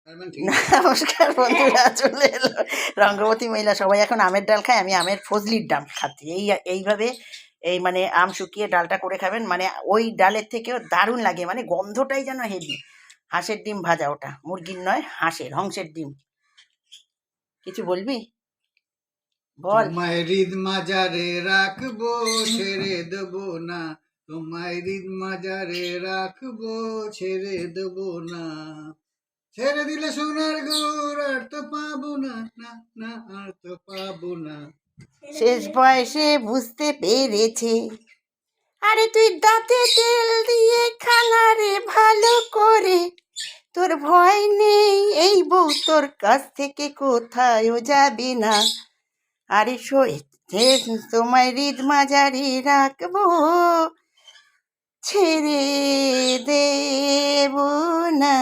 নমস্কার বন্ধুরা, চলে এলো রঙ্গবতী মহিলা। সবাই এখন আমের ডাল খায়, আমি আমের ফজলির ডাল খাচ্ছি। এইভাবে মানে আম শুকিয়ে ডালটা করে খাবেন, মানে ওই ডালের থেকেও দারুণ লাগে, মানে গন্ধটাই যেন হেভি। হাঁসের ডিম ভাজা, ওটা মুরগির নয়, হংসের ডিম। কিছু বলবি? বল। তোমায় হৃদ মাজারে রাখবো, ছেড়ে দেবো না। তোমায় হৃদ মাজারে রাখবো, ছেড়ে দেবো না। ছেড়ে দিলে সোনার গুড় আর তো পাবো না, না না আর তো পাবো না। শেষ বয়সে বুঝতে পেরেছে, আরে তুই দাঁতে তেল দিয়ে খানা রে ভালো করে, তোর ভয় নেই এই বউ তোর কাছ থেকে কোথায়ও যাবে না। আরে তোমায় হৃদ মাজারি রাখবো, ছেড়ে দেব না।